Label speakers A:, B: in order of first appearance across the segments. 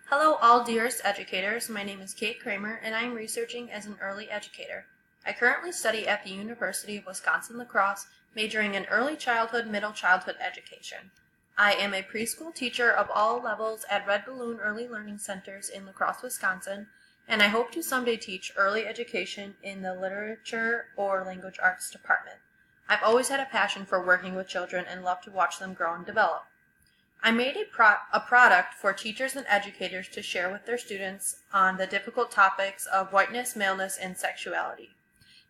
A: Hello, all dearest educators. My name is Kate Kramer, and I am researching as an early educator. I currently study at the University of Wisconsin-La Crosse, majoring in early childhood, middle childhood education. I am a preschool teacher of all levels at Red Balloon Early Learning Centers in La Crosse, Wisconsin, and I hope to someday teach early education in the literature or language arts department. I've always had a passion for working with children and love to watch them grow and develop. I made a product for teachers and educators to share with their students on the difficult topics of whiteness, maleness, and sexuality.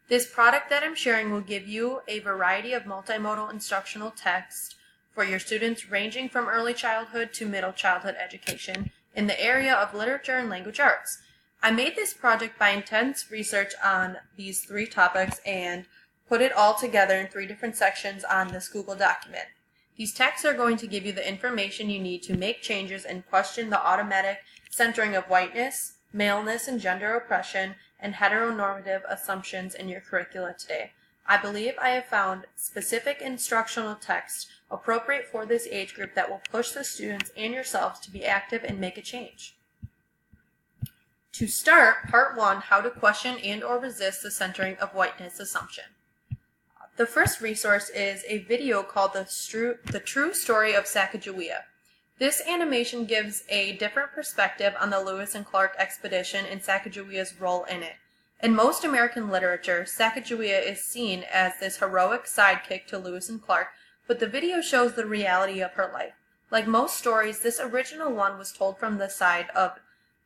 A: This product that I'm sharing will give you a variety of multimodal instructional text for your students ranging from early childhood to middle childhood education in the area of literature and language arts. I made this project by intense research on these three topics and put it all together in 3 different sections on this Google document. These texts are going to give you the information you need to make changes and question the automatic centering of whiteness, maleness, and gender oppression, and heteronormative assumptions in your curricula today. I believe I have found specific instructional text appropriate for this age group that will push the students and yourselves to be active and make a change. To start, Part 1, How to Question and/or Resist the Centering of Whiteness Assumption. The first resource is a video called The True Story of Sacagawea. This animation gives a different perspective on the Lewis and Clark expedition and Sacagawea's role in it. In most American literature, Sacagawea is seen as this heroic sidekick to Lewis and Clark, but the video shows the reality of her life. Like most stories, this original one was told from the side of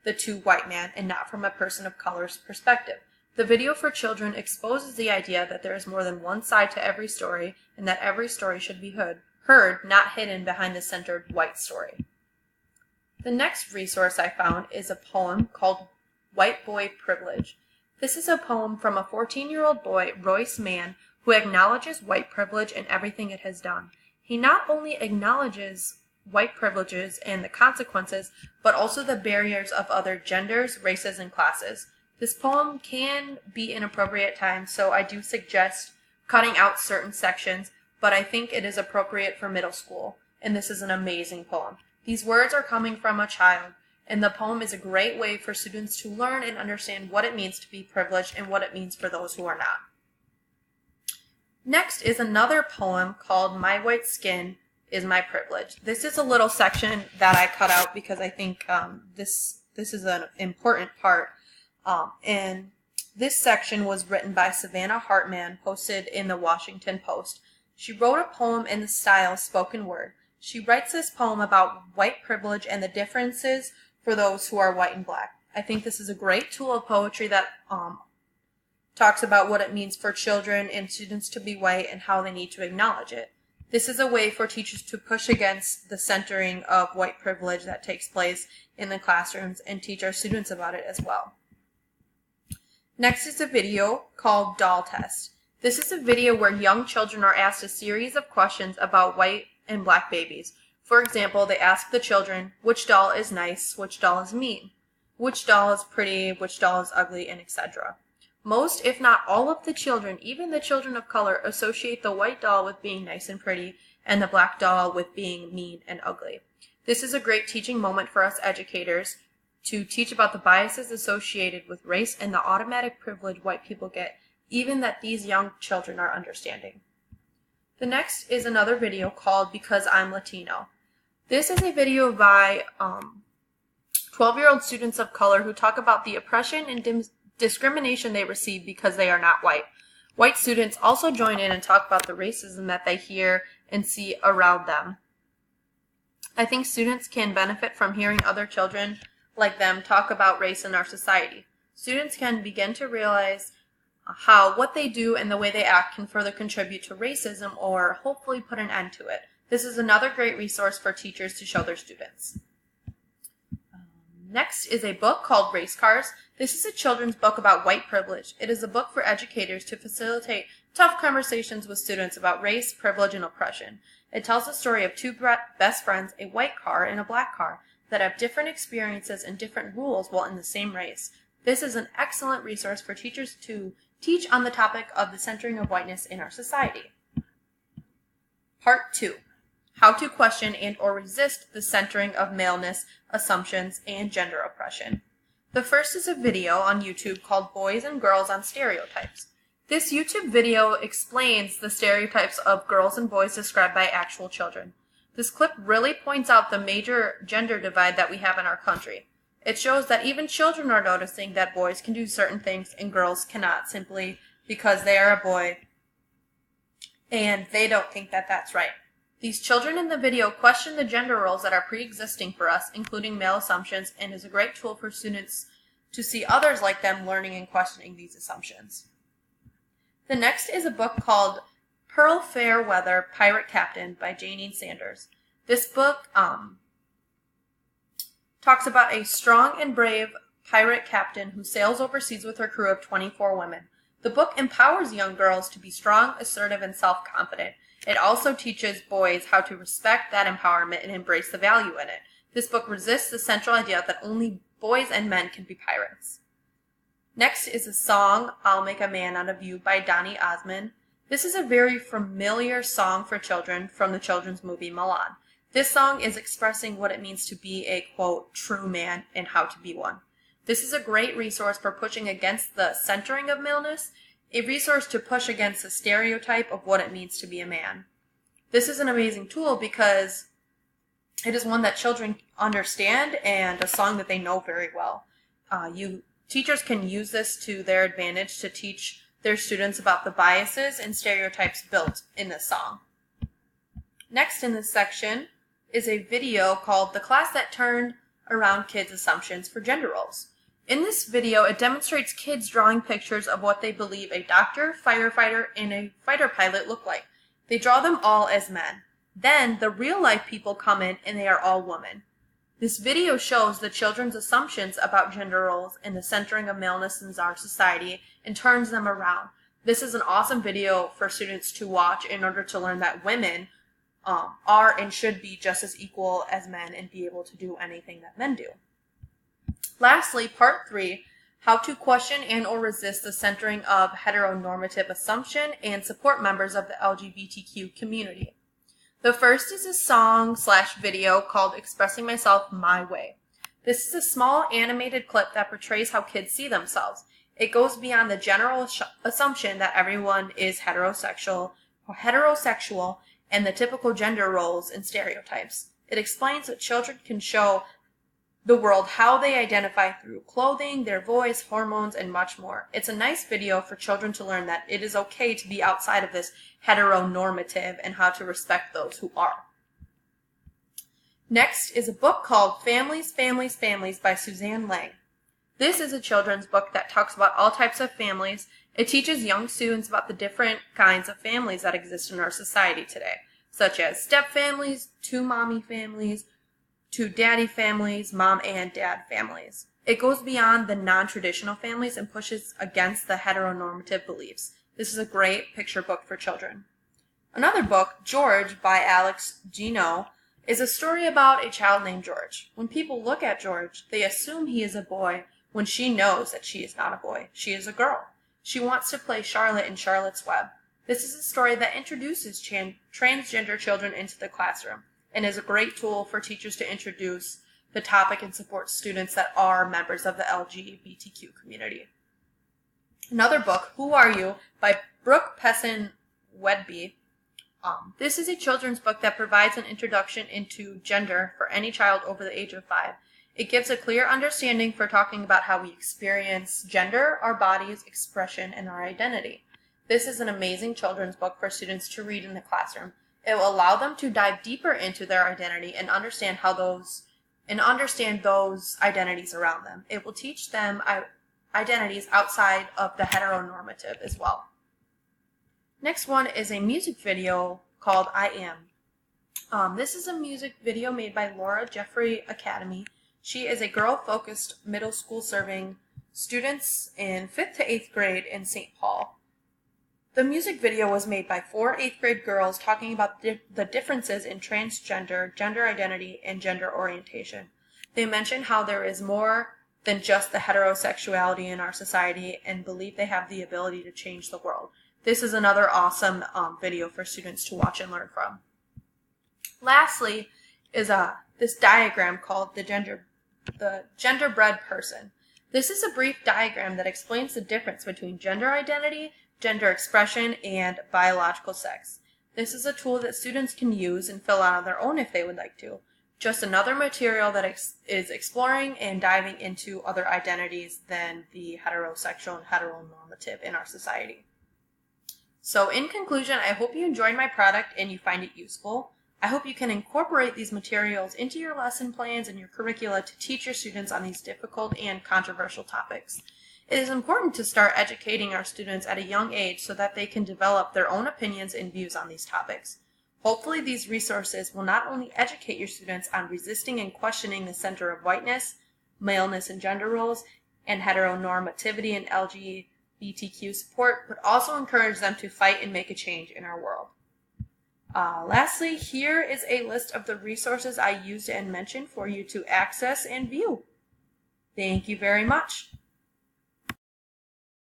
A: the 2 white men and not from a person of color's perspective. The video for children exposes the idea that there is more than one side to every story and that every story should be heard, not hidden behind the centered white story. The next resource I found is a poem called White Boy Privilege. This is a poem from a 14-year-old boy, Royce Mann, who acknowledges white privilege and everything it has done. He not only acknowledges white privileges and the consequences, but also the barriers of other genders, races, and classes. This poem can be inappropriate at times, so I do suggest cutting out certain sections, but I think it is appropriate for middle school, and this is an amazing poem. These words are coming from a child, and the poem is a great way for students to learn and understand what it means to be privileged and what it means for those who are not. Next is another poem called My White Skin is My Privilege. This is a little section that I cut out because I think this is an important part. And this section was written by Savannah Hartman, posted in the Washington Post. She wrote a poem in the style spoken word. She writes this poem about white privilege and the differences for those who are white and black. I think this is a great tool of poetry that talks about what it means for children and students to be white and how they need to acknowledge it. This is a way for teachers to push against the centering of white privilege that takes place in the classrooms and teach our students about it as well. Next is a video called Doll Test. This is a video where young children are asked a series of questions about white and black babies. For example, they ask the children, which doll is nice, which doll is mean, which doll is pretty, which doll is ugly, and etc. Most, if not all of the children, even the children of color, associate the white doll with being nice and pretty and the black doll with being mean and ugly. This is a great teaching moment for us educators to teach about the biases associated with race and the automatic privilege white people get, even that these young children are understanding. The next is another video called Because I'm Latino. This is a video by 12-year-old students of color who talk about the oppression and discrimination they receive because they are not white. White students also join in and talk about the racism that they hear and see around them. I think students can benefit from hearing other children like them talk about race in our society. Students can begin to realize how what they do and the way they act can further contribute to racism or hopefully put an end to it. This is another great resource for teachers to show their students. Next is a book called Race Cars. This is a children's book about white privilege. It is a book for educators to facilitate tough conversations with students about race, privilege, and oppression. It tells the story of 2 best friends, a white car and a black car, that have different experiences and different rules while in the same race. This is an excellent resource for teachers to teach on the topic of the centering of whiteness in our society. Part 2. How to Question and or Resist the Centering of Maleness, Assumptions, and Gender Oppression. The first is a video on YouTube called Boys and Girls on Stereotypes. This YouTube video explains the stereotypes of girls and boys described by actual children. This clip really points out the major gender divide that we have in our country. It shows that even children are noticing that boys can do certain things and girls cannot, simply because they are a boy and they don't think that that's right. These children in the video question the gender roles that are pre-existing for us, including male assumptions, and is a great tool for students to see others like them learning and questioning these assumptions. The next is a book called Pearl Fairweather, Pirate Captain by Janine Sanders. This book talks about a strong and brave pirate captain who sails overseas with her crew of 24 women. The book empowers young girls to be strong, assertive, and self-confident. It also teaches boys how to respect that empowerment and embrace the value in it. This book resists the central idea that only boys and men can be pirates. Next is a song, I'll Make a Man Out of You by Donny Osmond. This is a very familiar song for children from the children's movie Mulan. This song is expressing what it means to be a, quote, true man and how to be one. This is a great resource for pushing against the centering of maleness, a resource to push against the stereotype of what it means to be a man. This is an amazing tool because it is one that children understand and a song that they know very well. Teachers can use this to their advantage to teach their students about the biases and stereotypes built in this song. Next in this section is a video called The Class That Turned Around Kids' Assumptions for Gender Roles. In this video, it demonstrates kids drawing pictures of what they believe a doctor, firefighter, and a fighter pilot look like. They draw them all as men. Then, the real-life people come in and they are all women. This video shows the children's assumptions about gender roles and the centering of maleness in our society and turns them around. This is an awesome video for students to watch in order to learn that women are and should be just as equal as men and be able to do anything that men do. Lastly, part 3, how to question and or resist the centering of heteronormative assumption and support members of the LGBTQ community. The first is a song/video called Expressing Myself My Way. This is a small animated clip that portrays how kids see themselves. It goes beyond the general assumption that everyone is heterosexual and the typical gender roles and stereotypes. It explains that children can show the world how they identify through clothing, their voice, hormones, and much more. It's a nice video for children to learn that it is okay to be outside of this heteronormative and how to respect those who are. Next is a book called Families, Families, Families by Suzanne Lang. This is a children's book that talks about all types of families. It teaches young students about the different kinds of families that exist in our society today, such as step families, two mommy families, two daddy families, mom and dad families. It goes beyond the non-traditional families and pushes against the heteronormative beliefs. This is a great picture book for children. Another book, George by Alex Gino, is a story about a child named George. When people look at George, they assume he is a boy when she knows that she is not a boy. She is a girl. She wants to play Charlotte in Charlotte's Web. This is a story that introduces transgender children into the classroom and is a great tool for teachers to introduce the topic and support students that are members of the LGBTQ community. Another book, Who Are You? By Brooke Pessin Wedby. This is a children's book that provides an introduction into gender for any child over the age of 5. It gives a clear understanding for talking about how we experience gender, our bodies, expression, and our identity. This is an amazing children's book for students to read in the classroom. It will allow them to dive deeper into their identity and understand those identities around them. It will teach them identities outside of the heteronormative as well. Next one is a music video called I Am. This is a music video made by Laura Jeffrey Academy. She is a girl-focused middle school serving students in 5th to 8th grade in St. Paul. The music video was made by 4 8th grade girls talking about the differences in transgender, gender identity, and gender orientation. They mentioned how there is more than just the heterosexuality in our society and believe they have the ability to change the world. This is another awesome video for students to watch and learn from. Lastly is this diagram called the genderbread person. This is a brief diagram that explains the difference between gender identity, gender expression, and biological sex. This is a tool that students can use and fill out on their own if they would like to. Just another material that is exploring and diving into other identities than the heterosexual and heteronormative in our society. So in conclusion, I hope you enjoyed my product and you find it useful. I hope you can incorporate these materials into your lesson plans and your curricula to teach your students on these difficult and controversial topics. It is important to start educating our students at a young age so that they can develop their own opinions and views on these topics. Hopefully these resources will not only educate your students on resisting and questioning the center of whiteness, maleness and gender roles, and heteronormativity and LGBTQ support, but also encourage them to fight and make a change in our world. Lastly, here is a list of the resources I used and mentioned for you to access and view. Thank you very much.